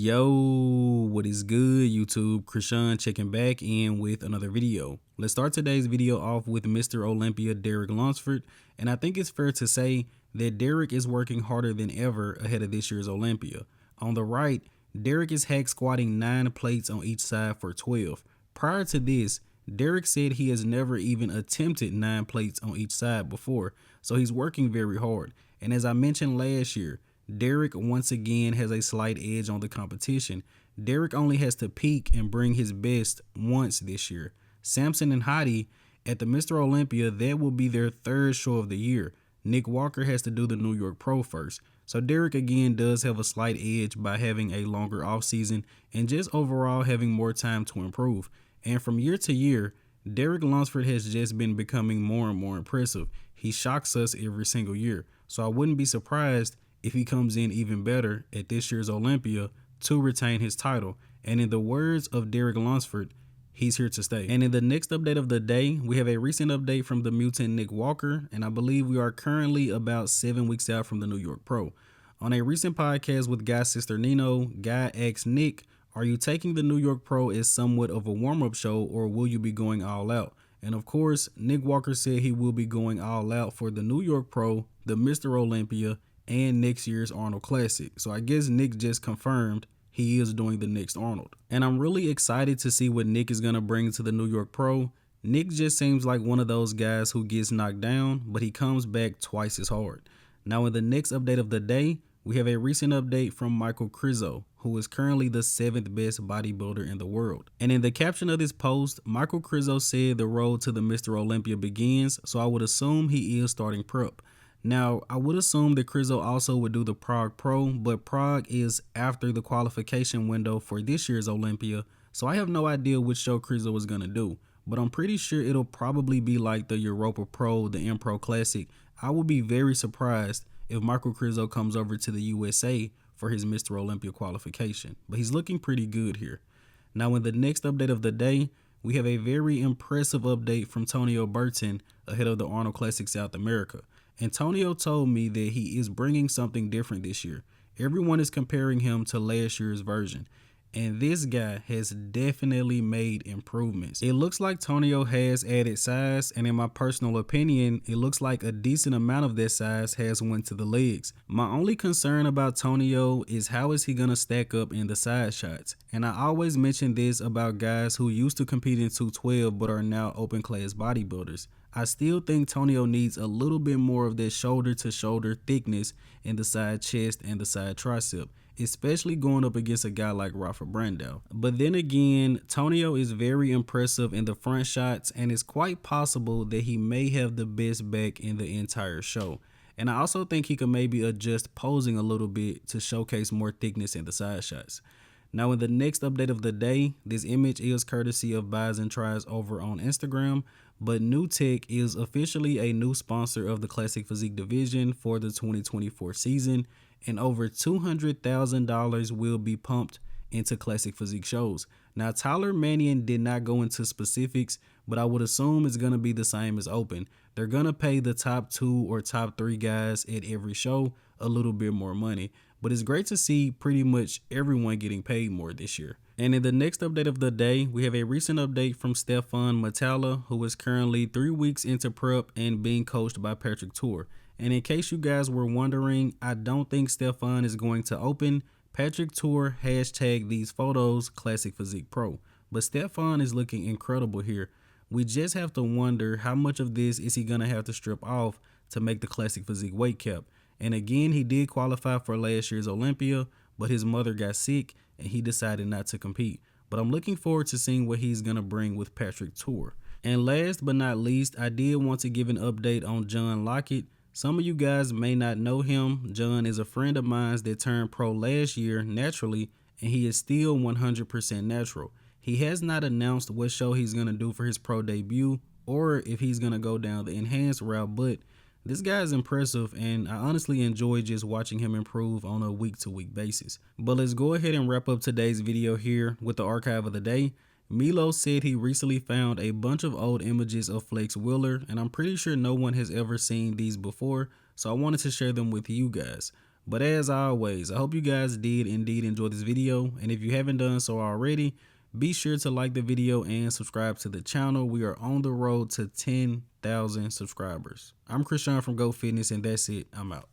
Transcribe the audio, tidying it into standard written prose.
Yo, what is good, YouTube? Krishan checking back in with another video. Let's start today's video off with Mr. Olympia Derek Lunsford, and I think it's fair to say that Derek is working harder than ever ahead of this year's Olympia. On the right, Derek is hack squatting 9 plates on each side for 12. Prior to this, Derek said he has never even attempted 9 plates on each side before, so he's working very hard. And as I mentioned last year, Derek once again has a slight edge on the competition. Derek only has to peak and bring his best once this year. Samson and Hottie at the Mr. Olympia, that will be their 3rd show of the year. Nick Walker has to do the New York Pro first. So Derek again does have a slight edge by having a longer offseason and just overall having more time to improve. And from year to year, Derek Lunsford has just been becoming more and more impressive. He shocks us every single year. So I wouldn't be surprised if he comes in even better at this year's Olympia to retain his title. And in the words of Derek Lunsford, he's here to stay. And in the next update of the day, we have a recent update from the mutant Nick Walker, and I believe we are currently about 7 weeks out from the New York Pro. On a recent podcast with Guy's sister Nino, Guy asked Nick, are you taking the New York Pro as somewhat of a warm-up show, or will you be going all out? And of course, Nick Walker said he will be going all out for the New York Pro, the Mr. Olympia, and next year's Arnold Classic. So I guess Nick just confirmed he is doing the next Arnold. And I'm really excited to see what Nick is going to bring to the New York Pro. Nick just seems like one of those guys who gets knocked down, but he comes back twice as hard. Now in the next update of the day, we have a recent update from Michal Krizo, who is currently the 7th best bodybuilder in the world. And in the caption of this post, Michal Krizo said the road to the Mr. Olympia begins, so I would assume he is starting prep. Now, I would assume that Krizo also would do the Prague Pro, but Prague is after the qualification window for this year's Olympia, so I have no idea which show Krizo is going to do. But I'm pretty sure it'll probably be like the Europa Pro, the M Pro Classic. I would be very surprised if Michal Krizo comes over to the USA for his Mr. Olympia qualification, but he's looking pretty good here. Now, in the next update of the day, we have a very impressive update from Tonio Burton ahead of the Arnold Classic South America. And Tonio told me that he is bringing something different this year. Everyone is comparing him to last year's version. And this guy has definitely made improvements. It looks like Tonio has added size, and in my personal opinion, it looks like a decent amount of that size has went to the legs. My only concern about Tonio is how is he going to stack up in the side shots. And I always mention this about guys who used to compete in 212 but are now open class bodybuilders. I still think Tonio needs a little bit more of that shoulder to shoulder thickness in the side chest and the side tricep, especially going up against a guy like Rafa Brandao. But then again, Tonio is very impressive in the front shots, and it's quite possible that he may have the best back in the entire show. And I also think he could maybe adjust posing a little bit to showcase more thickness in the side shots. Now in the next update of the day, this image is courtesy of Buys and Tries over on Instagram, but New Tech is officially a new sponsor of the Classic Physique division for the 2024 season, and over $200,000 will be pumped into Classic Physique shows. Now Tyler Mannion did not go into specifics, but I would assume it's going to be the same as Open. They're going to pay the top 2 or top 3 guys at every show a little bit more money. But it's great to see pretty much everyone getting paid more this year. And in the next update of the day, we have a recent update from Stephane Matala, who is currently 3 weeks into prep and being coached by Patrick Tour. And in case you guys were wondering, I don't think Stephane is going to Open. Patrick Tour hashtagged these photos Classic Physique Pro. But Stephane is looking incredible here. We just have to wonder how much of this is he going to have to strip off to make the Classic Physique weight cap. And again, he did qualify for last year's Olympia, but his mother got sick and he decided not to compete. But I'm looking forward to seeing what he's going to bring with Patrick Tour. And last but not least, I did want to give an update on John Lockett. Some of you guys may not know him. John is a friend of mine that turned pro last year naturally, and he is still 100% natural. He has not announced what show he's going to do for his pro debut or if he's going to go down the enhanced route, but this guy is impressive, and I honestly enjoy just watching him improve on a week-to-week basis. But let's go ahead and wrap up today's video here with the archive of the day. Milo said he recently found a bunch of old images of Flex Wheeler, and I'm pretty sure no one has ever seen these before, so I wanted to share them with you guys. But as always, I hope you guys did indeed enjoy this video. And if you haven't done so already, be sure to like the video and subscribe to the channel. We are on the road to 10,000 subscribers. I'm Krishan from Go Fitness, and that's it. I'm out.